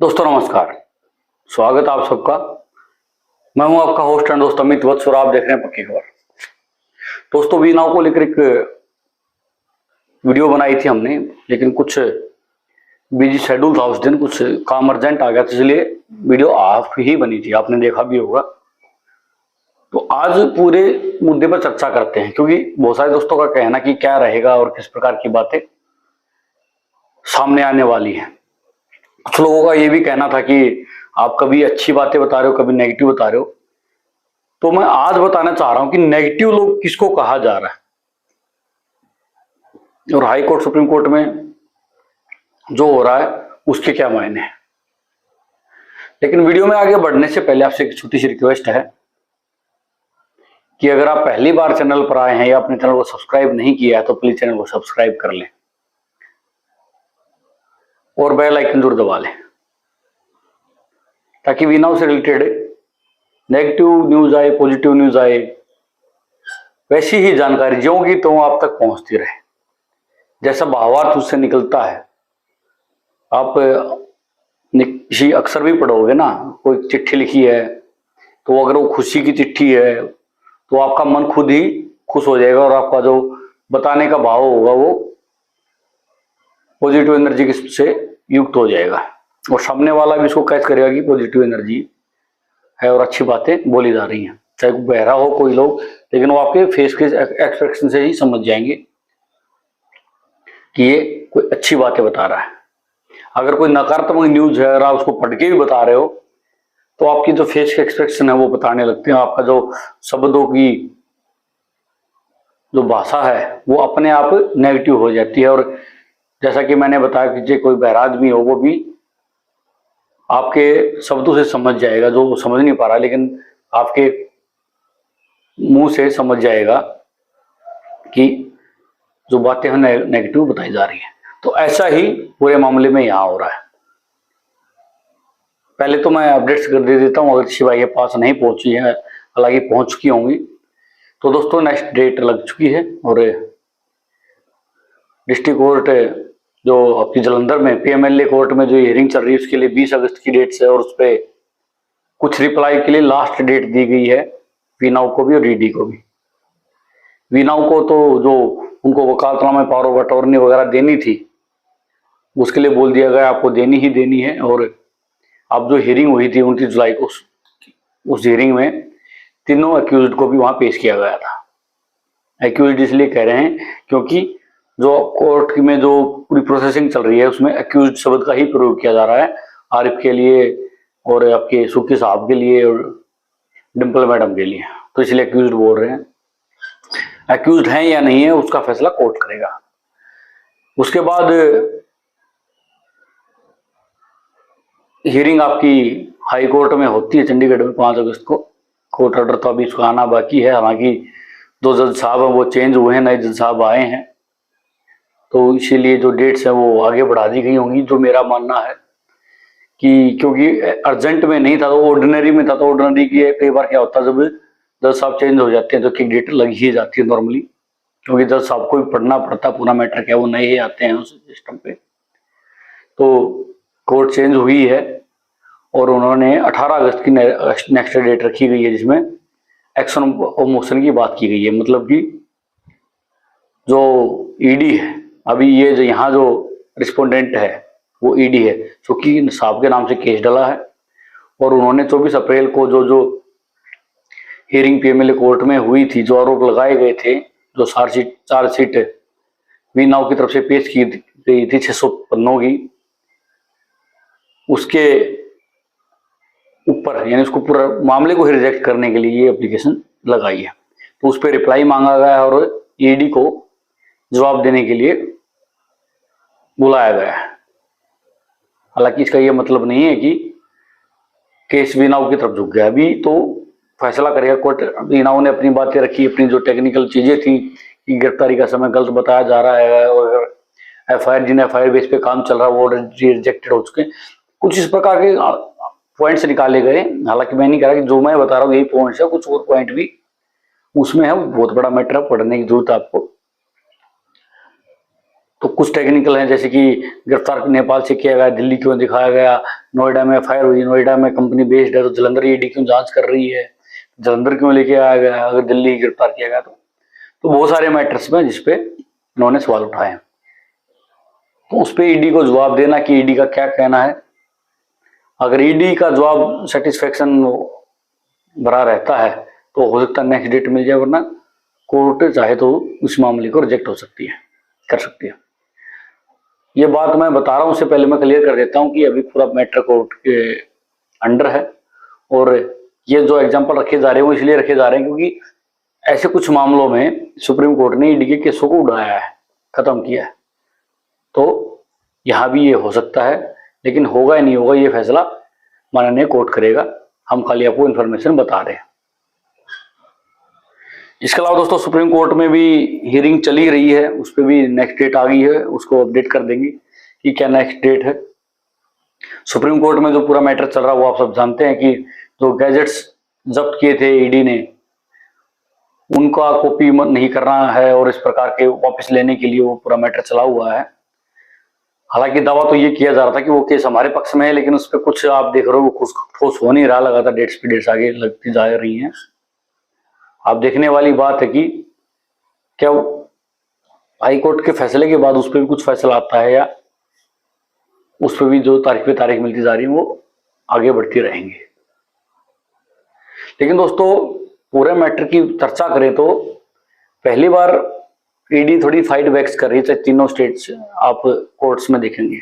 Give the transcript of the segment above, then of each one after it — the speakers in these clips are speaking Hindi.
दोस्तों नमस्कार। स्वागत आप सबका। मैं हूं आपका होस्ट एंड दोस्त अमित वत्स और आप देख रहे हैं पक्की खबर। दोस्तों वी नाउ को लेकर एक वीडियो बनाई थी हमने, लेकिन कुछ बिजी शेड्यूल था उस दिन, कुछ काम अर्जेंट आ गया था, इसलिए वीडियो ऑफ ही बनी थी, आपने देखा भी होगा। तो आज पूरे मुद्दे पर चर्चा करते हैं, क्योंकि बहुत सारे दोस्तों का कहना कि क्या रहेगा और किस प्रकार की बातें सामने आने वाली हैं। कुछ लोगों का ये भी कहना था कि आप कभी अच्छी बातें बता रहे हो, कभी नेगेटिव बता रहे हो। तो मैं आज बताना चाह रहा हूं कि नेगेटिव लोग किसको कहा जा रहा है और हाई कोर्ट सुप्रीम कोर्ट में जो हो रहा है उसके क्या मायने हैं। लेकिन वीडियो में आगे बढ़ने से पहले आपसे एक छोटी सी रिक्वेस्ट है कि अगर आप पहली बार चैनल पर आए हैं या अपने चैनल को सब्सक्राइब नहीं किया है तो प्लीज चैनल को सब्सक्राइब कर लें और बेल आइकन जरूर दबा लें, ताकि वी नाउ से रिलेटेड नेगेटिव न्यूज आए, पॉजिटिव न्यूज आए, वैसी ही जानकारी जो होगी तो आप तक पहुंचती रहे। जैसा भावार्थ उससे निकलता है, आप किसी अक्सर भी पढ़ोगे ना, कोई चिट्ठी लिखी है तो अगर वो खुशी की चिट्ठी है तो आपका मन खुद ही खुश हो जाएगा और आपका जो बताने का भाव होगा वो पॉजिटिव एनर्जी से युक्त हो जाएगा और सामने वाला भी इसको कैच करेगा कि पॉजिटिव एनर्जी है और अच्छी बातें बोली जा रही हैं। चाहे कोई बहरा हो कोई लोग, लेकिन वो आपके फेस के एक्सप्रेशन से ही समझ जाएंगे कि ये कोई अच्छी बातें बता रहा है। अगर कोई नकारात्मक न्यूज है और आप उसको पढ़ के भी बता रहे हो तो आपकी जो फेस के एक्सप्रेशन है वो बताने लगते हैं, आपका जो शब्दों की जो भाषा है वो अपने आप नेगेटिव हो जाती है। और जैसा कि मैंने बताया कि जो कोई बहरा आदमी हो वो भी आपके शब्दों से समझ जाएगा, जो वो समझ नहीं पा रहा लेकिन आपके मुंह से समझ जाएगा कि जो बातें हैं नेगेटिव बताई जा रही है। तो ऐसा ही पूरे मामले में यहाँ हो रहा है। पहले तो मैं अपडेट्स कर दे देता हूँ, अगर शिवाय के पास नहीं पहुंची है, हालांकि पहुंच चुकी होंगी। तो दोस्तों नेक्स्ट डेट लग चुकी है और डिस्ट्रिक्ट कोर्ट जो आपकी जालंधर में पीएमएलए कोर्ट में जो हियरिंग चल रही है उसके लिए 20 अगस्त की डेट है और उस पर कुछ रिप्लाई के लिए लास्ट डेट दी गई है वी नाउ को भी और ईडी को भी। वी नाउ को तो जो उनको वकालतनामा में पावर ऑफ अटॉर्नी वगैरह देनी थी उसके लिए बोल दिया गया आपको देनी ही देनी है। और अब जो हियरिंग हुई थी 29 जुलाई को, उस हियरिंग में तीनों अक्यूज्ड को भी वहां पेश किया गया था। अक्यूज्ड इसलिए कह रहे हैं क्योंकि जो कोर्ट में जो पूरी प्रोसेसिंग चल रही है उसमें अक्यूज्ड शब्द का ही प्रयोग किया जा रहा है, आरिफ के लिए और आपके सुखी साहब के लिए और डिम्पल मैडम के लिए, तो इसलिए अक्यूज्ड बोल रहे हैं। अक्यूज्ड हैं या नहीं है उसका फैसला कोर्ट करेगा। उसके बाद हियरिंग आपकी हाई कोर्ट में होती है चंडीगढ़ में 5 अगस्त को। कोर्ट ऑर्डर तो अभी इसका आना बाकी है, हालांकि जो जज साहब हैं वो चेंज हुए हैं, नए जज साहब आए हैं, तो इसीलिए जो डेट्स हैं वो आगे बढ़ा दी गई होंगी। जो मेरा मानना है कि क्योंकि अर्जेंट में नहीं था तो ऑर्डिनरी में था, तो ऑर्डिनरी की कई बार क्या होता है जब जज साहब चेंज हो जाते हैं तो एक डेट लग ही जाती है नॉर्मली, क्योंकि जज साहब को भी पढ़ना पड़ता पूरा मैटर क्या, वो नए ही आते हैं उस सिस्टम पे। तो कोर्ट चेंज हुई है और उन्होंने 18 अगस्त की नेक्स्ट डेट रखी गई है जिसमें एक्शन ऑफ मोशन की बात की गई है। मतलब कि जो ईडी है, अभी ये जो यहाँ जो रिस्पोंडेंट है वो ईडी है, क्योंकि साहब के नाम से केस डला है और उन्होंने 24 अप्रैल को जो हियरिंग पीएमएलए कोर्ट में हुई थी, जो आरोप लगाए गए थे, जो चार्जशीट वी नाउ की तरफ से पेश की गई थी 600 पन्नों की, उसके ऊपर यानी उसको पूरा मामले को ही रिजेक्ट करने के लिए ये एप्लीकेशन लगाई है। तो उस पर रिप्लाई मांगा गया है और ईडी को जवाब देने के लिए बुलाया गया है। हालांकि इसका ये मतलब नहीं है कि केस वी नाउ की तरफ झुक गया, अभी तो फैसला करेगा कोर्ट। वी नाउ ने अपनी बातें रखी, अपनी जो टेक्निकल चीजें थी कि गिरफ्तारी का समय गलत बताया जा रहा है और एफआईआर बेस पे काम चल रहा है वो रिजेक्टेड हो चुके, कुछ इस प्रकार के पॉइंट्स निकाले गए। हालांकि मैं नहीं कह रहा कि जो मैं बता रहा हूँ यही पॉइंट्स है, कुछ और पॉइंट भी उसमें है, बहुत बड़ा मैटर है, पढ़ने की जरूरत है आपको। तो कुछ टेक्निकल हैं, जैसे कि गिरफ्तार नेपाल से किया गया, दिल्ली क्यों दिखाया गया, नोएडा में फायर हुई, नोएडा में कंपनी बेस्ड है तो जलंधर ईडी क्यों जांच कर रही है, जलंधर क्यों लेके आया गया अगर दिल्ली गिरफ्तार किया गया तो बहुत सारे मैटर्स में जिसपे उन्होंने सवाल उठाए हैं। तो उस पर ईडी को जवाब देना कि ईडी का क्या कहना है। अगर ईडी का जवाब सेटिस्फेक्शन भरा रहता है तो हो सकता है नेक्स्ट डेट मिल जाए, वरना कोर्ट चाहे तो उस मामले को रिजेक्ट हो सकती है, कर सकती है। ये बात मैं बता रहा हूं, उससे पहले मैं क्लियर कर देता हूं कि अभी पूरा मैटर कोर्ट के अंडर है, और ये जो एग्जांपल रखे जा रहे हैं वो इसलिए रखे जा रहे हैं क्योंकि ऐसे कुछ मामलों में सुप्रीम कोर्ट ने ईडी के केसों को उड़ाया है, खत्म किया है। तो यहां भी ये हो सकता है, लेकिन होगा या नहीं होगा ये फैसला माननीय कोर्ट करेगा, हम खाली आपको इन्फॉर्मेशन बता रहे हैं। इसके अलावा दोस्तों सुप्रीम कोर्ट में भी हियरिंग चली रही है, उस पर भी नेक्स्ट डेट आ गई है, उसको अपडेट कर देंगे कि क्या नेक्स्ट डेट है। सुप्रीम कोर्ट में जो पूरा मैटर चल रहा है वो आप सब जानते हैं कि जो गैजेट्स जब्त किए थे ईडी ने उनका कॉपी नहीं करना है और इस प्रकार के वापस लेने के लिए वो पूरा मैटर चला हुआ है। हालांकि दावा तो ये किया जा रहा था कि वो केस हमारे पक्ष में है, लेकिन उस पर कुछ आप देख रहे हो कुछ ठोस हो नहीं रहा, लगातार डेट्स पे डेट्स आगे लगती जा रही हैं। आप देखने वाली बात है कि क्या हाई कोर्ट के फैसले के बाद उस पर भी कुछ फैसला आता है या उस पर भी जो तारीख पे तारीख मिलती जा रही है वो आगे बढ़ती रहेंगी। लेकिन दोस्तों पूरे मैटर की चर्चा करें तो पहली बार ईडी थोड़ी फाइट बैक्स कर रही है, तीनों स्टेट्स आप कोर्ट्स में देखेंगे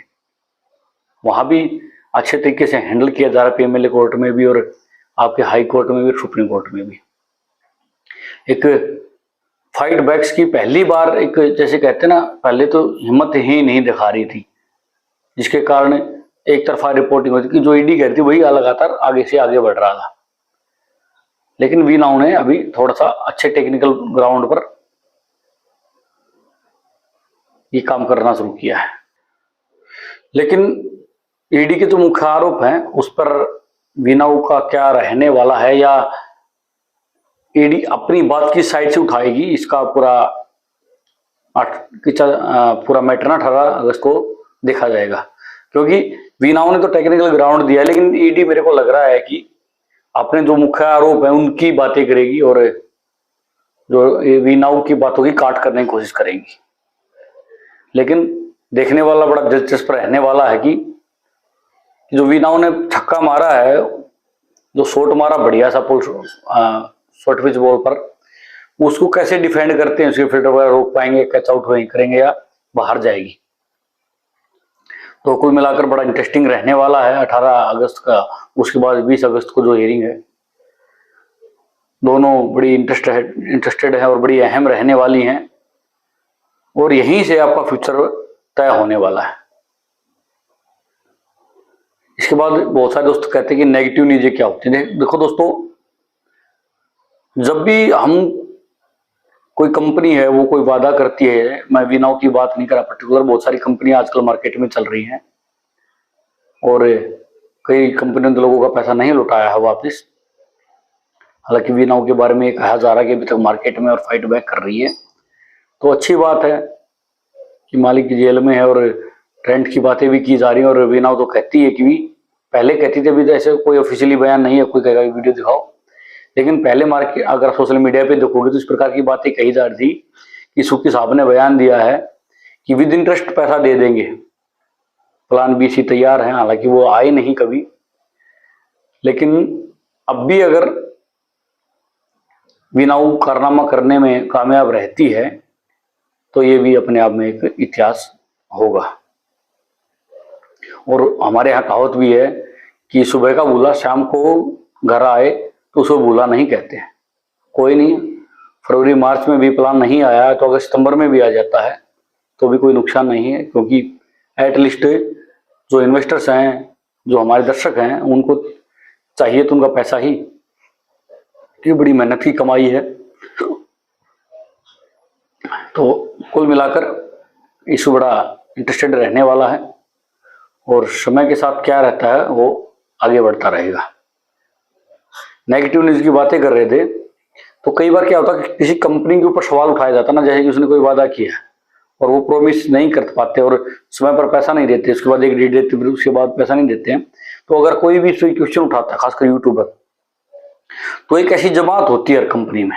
वहां भी अच्छे तरीके से हैंडल किया जा रहा है, पीएमएलए कोर्ट में भी और आपके हाई कोर्ट में भी, सुप्रीम कोर्ट में भी। एक फाइट बैक्स की पहली बार एक जैसे कहते हैं ना, पहले तो हिम्मत ही नहीं दिखा रही थी, जिसके कारण एक तरफा रिपोर्टिंग होती कि जो ईडी कहती वही लगातार आगे से आगे बढ़ रहा था। लेकिन वी नाउ ने अभी थोड़ा सा अच्छे टेक्निकल ग्राउंड पर ये काम करना शुरू किया है। लेकिन ईडी के जो मुख्य आरोप हैं उस पर वी नाउ का क्या रहने वाला है या ईडी अपनी बात की साइड से उठाएगी, इसका पूरा मैटर ना 18 अगस्त को देखा जाएगा। क्योंकि वी नाउ ने तो टेक्निकल ग्राउंड दिया है, लेकिन ईडी मेरे को लग रहा है कि अपने जो मुख्य आरोप है उनकी बातें करेगी और जो वी नाउ की बातों की काट करने की कोशिश करेगी। लेकिन देखने वाला बड़ा दिलचस्प रहने वाला है कि जो वी नाउ ने छक्का मारा है, जो शॉट मारा बढ़िया सा शॉर्ट पिच बॉल पर, उसको कैसे डिफेंड करते हैं, उसके फील्डर वगैरह रोक पाएंगे, कैच आउट वहीं करेंगे या बाहर जाएगी। तो कुल मिलाकर बड़ा इंटरेस्टिंग रहने वाला है 18 अगस्त का। उसके बाद 20 अगस्त को जो हियरिंग है, दोनों बड़ी इंटरेस्टेड है और बड़ी अहम रहने वाली हैं और यहीं से आपका फ्यूचर तय होने वाला है। इसके बाद बहुत सारे दोस्त कहते हैं कि नेगेटिव न्यूज़ क्या होती है। देखो दोस्तों, जब भी हम कोई कंपनी है वो कोई वादा करती है, मैं वी नाउ की बात नहीं कर रहा पर्टिकुलर, बहुत सारी कंपनियां आजकल मार्केट में चल रही हैं और कई कंपनियों ने लोगों का पैसा नहीं लौटाया है वापस। हालांकि वी नाउ के बारे में ये कहा जा रहा है कि अभी तक मार्केट में और फाइट बैक कर रही है, तो अच्छी बात है कि मालिक की जेल में है और रेंट की बातें भी की जा रही है। और वी नाउ तो कहती है कि भी पहले कहती थी, अभी तो ऐसे कोई ऑफिशियली बयान नहीं है, कोई कहेगा वीडियो दिखाओ, लेकिन पहले मार्केट अगर सोशल मीडिया पे देखोगे तो इस प्रकार की बातें कही जा रही थी कि सुक्की साहब ने बयान दिया है कि विद इंटरेस्ट पैसा दे देंगे, प्लान बी सी तैयार है। हालांकि वो आए नहीं कभी, लेकिन अब भी अगर वी नाउ कारनामा करने में कामयाब रहती है तो ये भी अपने आप में एक इतिहास होगा। और हमारे यहाँ कहावत भी है कि सुबह का भूला शाम को घर आए तो उसको भूला नहीं कहते हैं। कोई नहीं, फरवरी मार्च में भी प्लान नहीं आया तो अगर सितंबर में भी आ जाता है तो भी कोई नुकसान नहीं है, क्योंकि एटलीस्ट जो इन्वेस्टर्स हैं, जो हमारे दर्शक हैं, उनको चाहिए तो उनका पैसा ही, ये बड़ी मेहनत की कमाई है। तो कुल मिलाकर इशू बड़ा इंटरेस्टेड रहने वाला है और समय के साथ क्या रहता है वो आगे बढ़ता रहेगा। नेगेटिव न्यूज की बातें कर रहे थे तो कई बार क्या होता है कि किसी कंपनी के ऊपर सवाल उठाया जाता है ना, जैसे कि उसने कोई वादा किया और वो प्रॉमिस नहीं कर पाते और समय पर पैसा नहीं देते, उसके बाद एक डेट देते फिर उसके बाद पैसा नहीं देते हैं, तो अगर कोई भी क्वेश्चन उठाता है खासकर यूट्यूबर, तो एक ऐसी जमात होती है हर कंपनी में,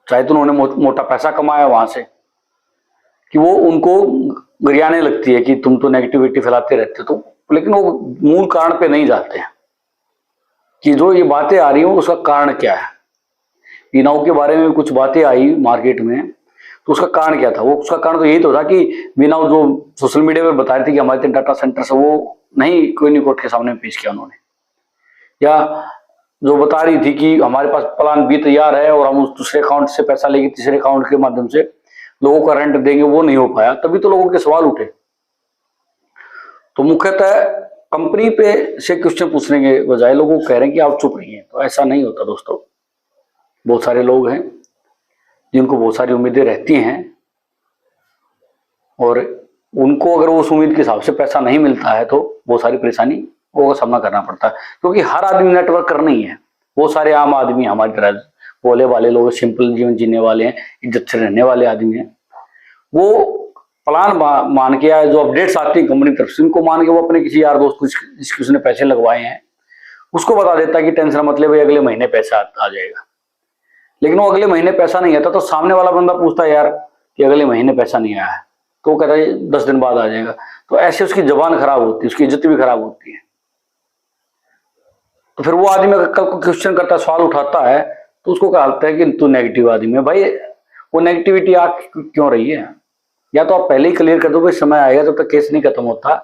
चाहे तो उन्होंने मोटा पैसा कमाया वहां से, कि वो उनको गरियाने लगती है कि तुम तो नेगेटिविटी फैलाते रहते हो, तो लेकिन वो मूल कारण पे नहीं जाते हैं कि जो ये बातें आ रही हैं उसका कारण क्या है। बीनाऊ के बारे में कुछ बातें आई मार्केट में, तो उसका कारण क्या था? वो उसका कारण तो यही तो था कि बीनाऊ जो सोशल मीडिया पे बता रहे थे कि हमारे 3 डाटा सेंटर से, वो नहीं कोई नहीं कोर्ट के सामने पेश किया उन्होंने, या जो बता रही थी कि हमारे पास प्लान बी तैयार है और हम उस दूसरे अकाउंट से पैसा लेके तीसरे अकाउंट के माध्यम से लोगों का रेंट देंगे, वो नहीं हो पाया, तभी तो लोगों के सवाल उठे। तो मुख्यतः कंपनी पे से क्वेश्चन पूछने के बजाय लोगों को कह रहे हैं कि आप चुप रहिए, तो ऐसा नहीं होता दोस्तों। बहुत सारे लोग हैं जिनको बहुत सारी उम्मीदें रहती हैं और उनको अगर उस उम्मीद के हिसाब से पैसा नहीं मिलता है तो बहुत सारी परेशानी का सामना करना पड़ता है, क्योंकि हर आदमी नेटवर्क करना ही है। बहुत सारे आम आदमी हमारी तरह बोले वाले लोग, सिंपल जीवन जीने वाले हैं, इज्जत से रहने वाले आदमी हैं, वो प्लान मान के, जो अपडेट्स आती है कंपनी तरफ से, उनको मान के वो अपने किसी यार दोस्त को जिसके उसने पैसे लगवाए हैं उसको बता देता है कि टेंशन मत ले भाई, अगले महीने पैसा आ जाएगा। लेकिन वो अगले महीने पैसा नहीं आता तो सामने वाला बंदा पूछता है यार कि अगले महीने पैसा नहीं आया है, तो वो कहता है 10 दिन बाद आ जाएगा। तो ऐसे उसकी जबान खराब होती है, उसकी इज्जत भी खराब होती है। तो फिर वो आदमी अगर कल को क्वेश्चन करता है, सवाल उठाता है, तो उसको कहता है कि तू नेगेटिव आदमी है। भाई वो नेगेटिविटी आ क्यों रही है? या तो आप पहले ही क्लियर कर दो भाई समय आएगा, जब तक केस नहीं खत्म होता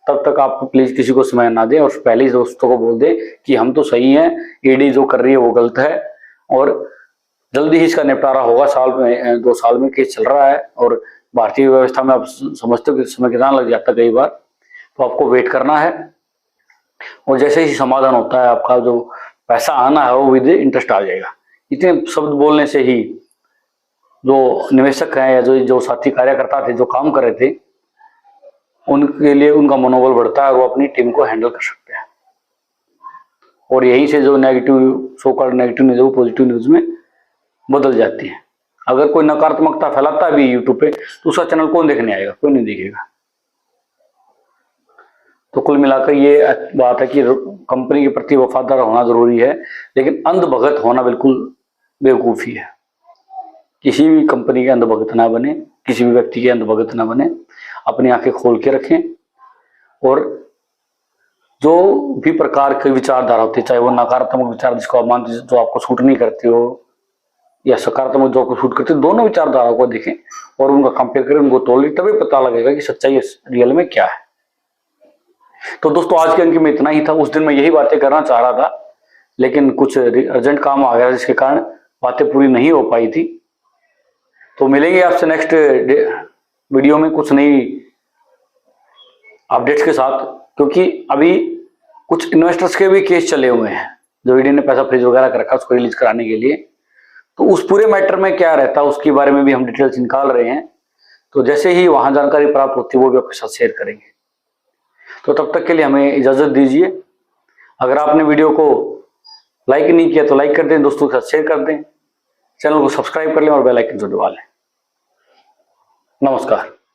तब तक आप प्लीज किसी को समय ना दें, और पहले ही दोस्तों को बोल दें कि हम तो सही हैं, ईडी जो कर रही है वो गलत है और जल्दी ही इसका निपटारा होगा। साल में 2 साल में केस चल रहा है और भारतीय व्यवस्था में आप समझते हो कि समय कितना लग जाता है कई बार, तो आपको वेट करना है और जैसे ही समाधान होता है आपका जो पैसा आना है वो विद इंटरेस्ट आ जाएगा। इतने शब्द बोलने से ही जो निवेशक हैं या जो साथी कार्यकर्ता थे जो काम कर रहे थे, उनके लिए उनका मनोबल बढ़ता है और वो अपनी टीम को हैंडल कर सकते हैं। और यहीं से जो negative so called negative news वो पॉजिटिव न्यूज में बदल जाती है। अगर कोई नकारात्मकता फैलाता है भी यूट्यूब पे, तो उसका चैनल कौन देखने आएगा? कोई नहीं देखेगा। तो कुल मिलाकर ये बात है कि कंपनी के प्रति वफादार होना जरूरी है, लेकिन अंधभगत होना बिल्कुल बेवकूफ़ी है। किसी भी कंपनी के अंधभगत ना बने, किसी भी व्यक्ति के अंधभगत ना बने, अपनी आंखें खोल के रखें और जो भी प्रकार की विचारधारा होती है, चाहे वो नकारात्मक विचार जिसको आप मानते जो आपको सूट नहीं करती हो, या सकारात्मक जो आपको सूट करती है, दोनों विचारधाराओं को देखें और उनका कंपेयर करें, उनको तोड़ लें, तभी पता लगेगा कि सच्चाई रियल में क्या है। तो दोस्तों आज के अंक में इतना ही था। उस दिन मैं यही बातें करना चाह रहा था, लेकिन कुछ अर्जेंट काम आ गया जिसके कारण बातें पूरी नहीं हो पाई थी। तो मिलेंगे आपसे नेक्स्ट वीडियो में कुछ नई अपडेट्स के साथ, क्योंकि अभी कुछ इन्वेस्टर्स के भी केस चले हुए हैं जो ईडी ने पैसा फ्रीज वगैरह कर रखा उसको रिलीज कराने के लिए। तो उस पूरे मैटर में क्या रहता है उसके बारे में भी हम डिटेल्स निकाल रहे हैं। तो जैसे ही वहां जानकारी प्राप्त होती है वो भी आपके साथ शेयर करेंगे। तो तब तक के लिए हमें इजाजत दीजिए। अगर आपने वीडियो को लाइक नहीं किया तो लाइक कर दें, दोस्तों के साथ शेयर कर दें, चैनल को सब्सक्राइब कर लें और बेल आइकन को दबा लें। नमस्कार।